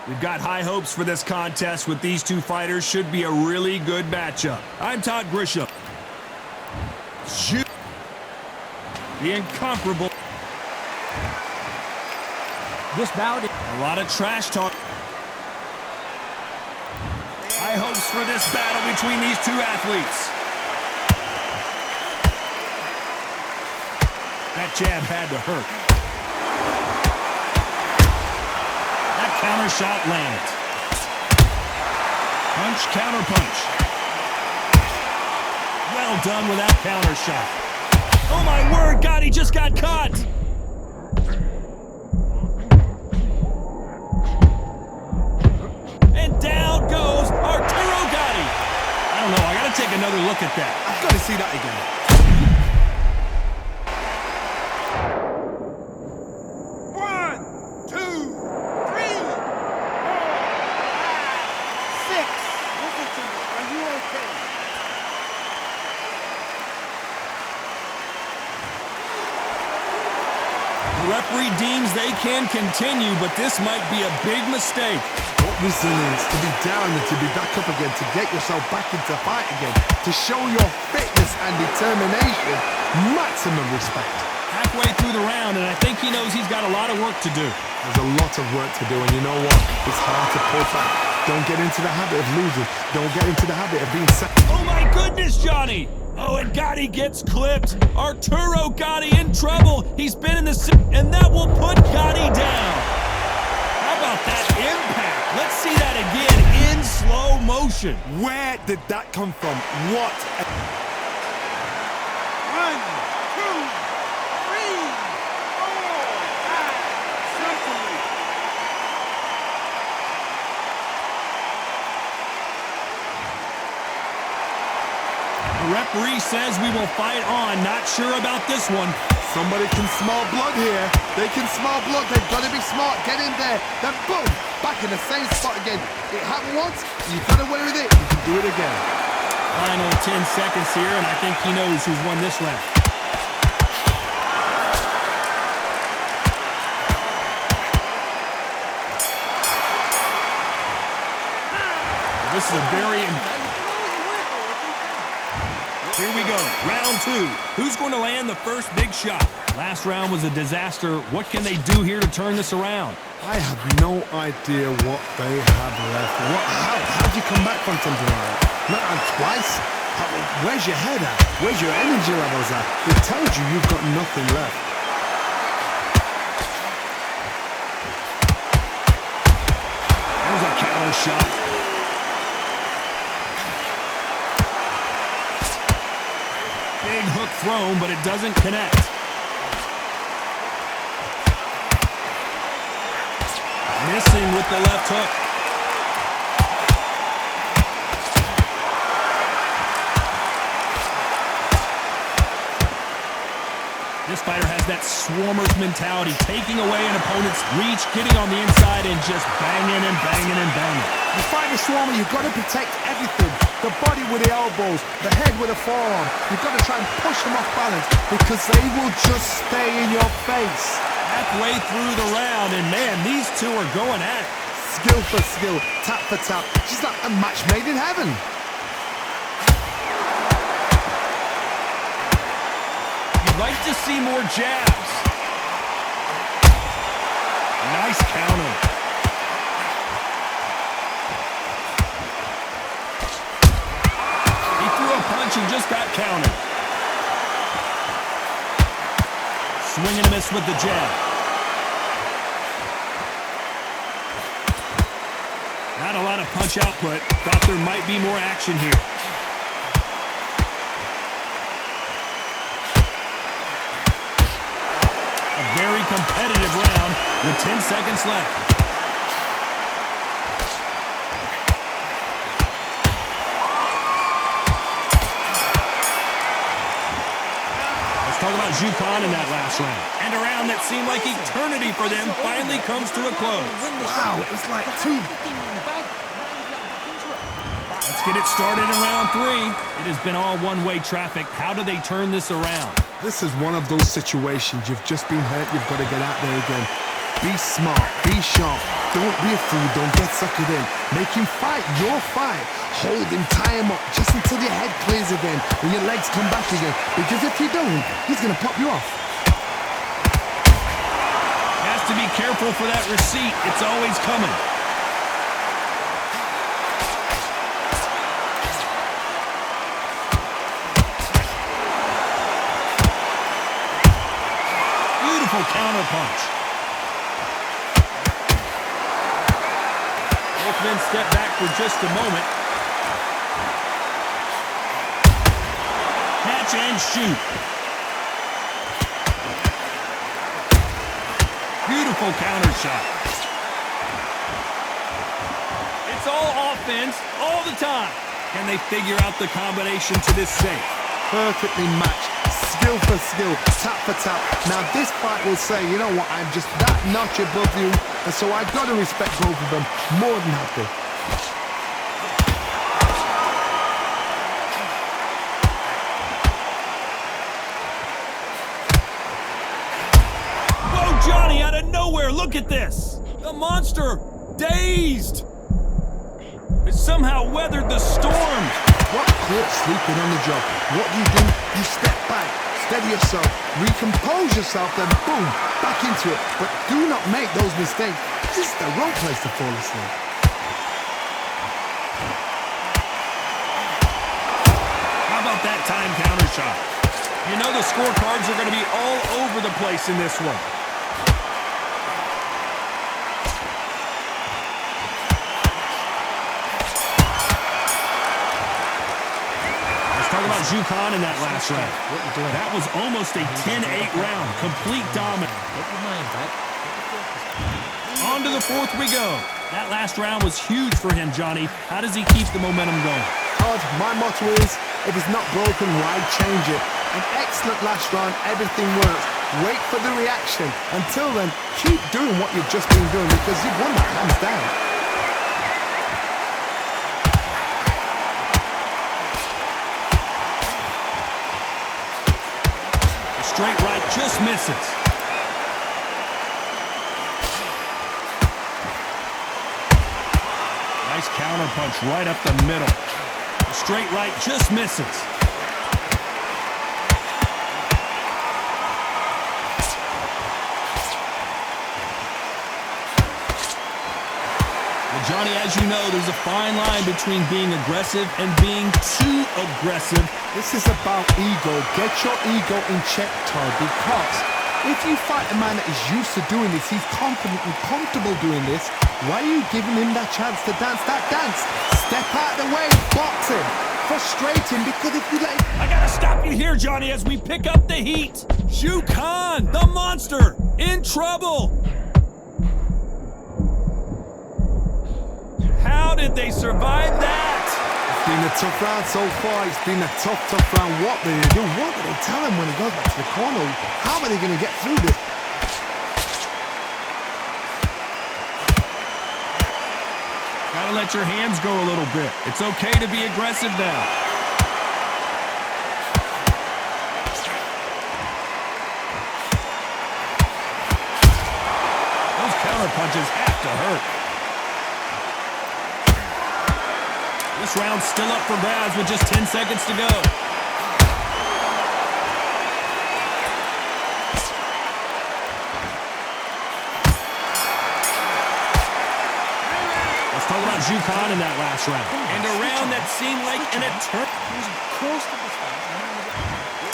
We've got high hopes for this contest with these two fighters. Should be a really good matchup. I'm Todd Grisham. Shoot. The incomparable. This bout, a lot of trash talk. High hopes for this battle between these two athletes. That jab had to hurt. Counter shot lands. Punch, counter punch. Well done with that counter shot. Oh my word, Gatti just got caught. And down goes Arturo Gatti. I don't know, I gotta take another look at that. I've got to see that again. The referee deems they can continue, but this might be a big mistake. What resilience to be down and to be back up again, to get yourself back into fight again, to show your fitness and determination. Maximum respect. Halfway through the round, and I think he knows he's got a lot of work to do. There's a lot of work to do, and you know what? It's hard to pull back. Don't get into the habit of losing. Don't get into the habit of being second. Oh my goodness, Johnny! Oh, and Gatti gets clipped. Arturo Gatti in trouble. He's been in the... and that will put Gatti down. How about that impact? Let's see that again in slow motion. Where did that come from? What? 1, 2, 3, 4, 5. Simply. The referee says we will fight on. Not sure about this one. Somebody can smell blood here. They can smell blood. They've got to be smart. Get in there. Then boom, back in the same spot again. It happened once. You've got away with it. You can do it again. Final 10 seconds here, and I think he knows who's won this round. This is a very... Here we go, round 2. Who's going to land the first big shot? Last round was a disaster. What can they do here to turn this around? I have no idea what they have left. How'd you come back from something like that? Not on twice? Where's your head at? Where's your energy levels at? It tells you you've got nothing left. There's a counter shot. Big hook thrown, but it doesn't connect. Missing with the left hook. This fighter has that swarmer's mentality, taking away an opponent's reach, getting on the inside and just banging and banging and banging. You fight a swarmer, you've got to protect everything. The body with the elbows, the head with the forearm. You've got to try and push them off balance because they will just stay in your face. Halfway through the round, and man, these two are going at it. Skill for skill, tap for tap. She's like a match made in heaven. You'd like to see more jabs. Nice counter. He threw a punch and just got countered. Swing and a miss with the jab. Not a lot of punch output. Thought there might be more action here. A very competitive round with 10 seconds left. Talk about Zhu Khan in that last round. And a round that seemed like eternity for them finally comes to a close. Wow, it was like 2. Let's get it started in round 3. It has been all one-way traffic. How do they turn this around? This is one of those situations. You've just been hurt. You've got to get out there again. Be smart, be sharp. Don't be a fool, don't get suckered in. Make him fight your fight. Hold him, tie him up, just until your head clears again and your legs come back again. Because if you don't, he's going to pop you off. Has to be careful for that receipt. It's always coming. Beautiful counter punch. Both men step back for just a moment. Catch and shoot. Beautiful counter shot. It's all offense, all the time. Can they figure out the combination to this safe? Perfectly matched. Skill for skill, tap for tap. Now this fight will say, you know what, I'm just that notch above you, and so I've got to respect both of them more than happy. Whoa, Johnny, out of nowhere, look at this! The monster, dazed! It somehow weathered the storm. What caught sleeping on the job? What do? You step back, steady yourself, recompose yourself, then boom, back into it. But do not make those mistakes. This is the wrong place to fall asleep. How about that time counter shot? You know the scorecards are going to be all over the place in this one. Talk about Zhu Khan in that last round. That was almost a 10-8 round. Complete dominance. On to the fourth we go. That last round was huge for him, Johnny. How does he keep the momentum going? Todd, my motto is, if it's not broken, why change it? An excellent last round, everything works. Wait for the reaction. Until then, keep doing what you've just been doing because you've won that hands down. Straight right just misses. Nice counter punch right up the middle. The straight right just misses. Well, Johnny, as you know, there's a fine line between being aggressive and being too aggressive. This is about ego. Get your ego in check, Todd, because if you fight a man that is used to doing this, he's confident and comfortable doing this, why are you giving him that chance to dance that dance? Step out of the way, box him. Frustrating because if you let him... I gotta stop you here, Johnny, as we pick up the heat. Zhu Khan, the monster, in trouble. How did they survive that? It's been a tough round so far. It's been a tough round. What do they do? What do they tell him when he goes back to the corner? How are they going to get through this? Gotta let your hands go a little bit. It's okay to be aggressive now. Those counter punches have to hurt. This round's still up for grabs with just 10 seconds to go. Let's talk about Zhu Khan in that last round. And a round that seemed like an eternity.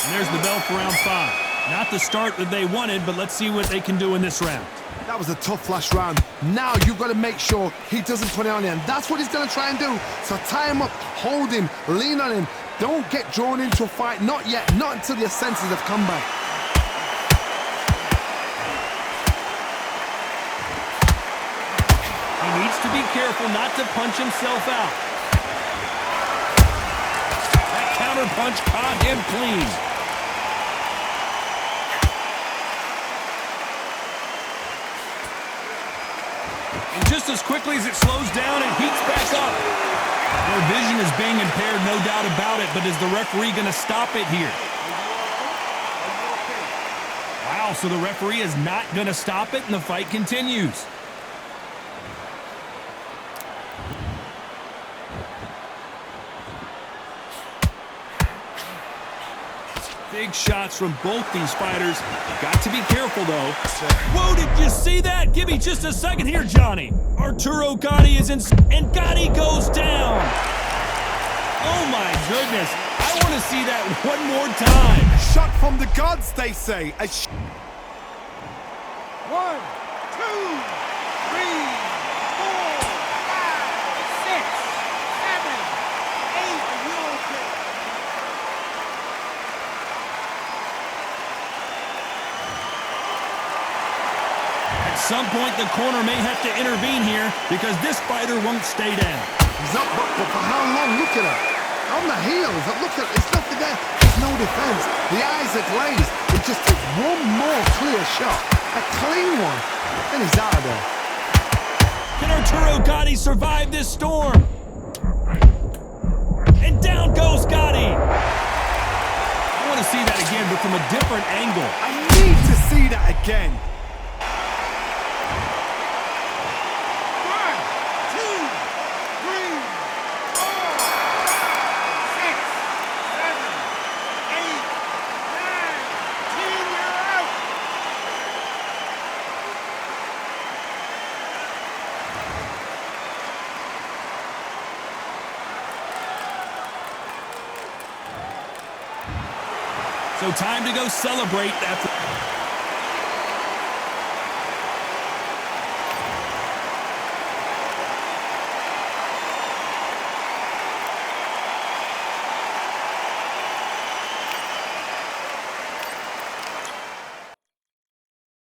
And there's the bell for round 5. Not the start that they wanted, but let's see what they can do in this round. That was a tough last round. Now you've got to make sure he doesn't put it on you. And that's what he's going to try and do. So tie him up, hold him, lean on him. Don't get drawn into a fight. Not yet. Not until your senses have come back. He needs to be careful not to punch himself out. That counter punch caught him clean. And just as quickly as it slows down, it heats back up. Their vision is being impaired, no doubt about it, but is the referee going to stop it here? Wow, so the referee is not going to stop it, and the fight continues. Big shots from both these fighters. Got to be careful, though. Whoa, did you see that? Give me just a second here, Johnny. Arturo Gatti is in, and Gatti goes down. Oh, my goodness. I want to see that one more time. Shot from the gods, they say. 1, 2, 3, 4, 5, 6, 7, 8. And you're okay. At some point, the corner may have to intervene here because this fighter won't stay down. He's up, but for how long? Look at her. On the heels. Look at it's nothing there. There's no defense. The eyes are glazed. It just takes one more clear shot. A clean one. And he's out of there. Can Arturo Gatti survive this storm? And down goes Gatti. I want to see that again, but from a different angle. I need to see that again. 1, 2, 3, 4, 5, 6, 7, 8, 9, 10, you're out. So time to go celebrate after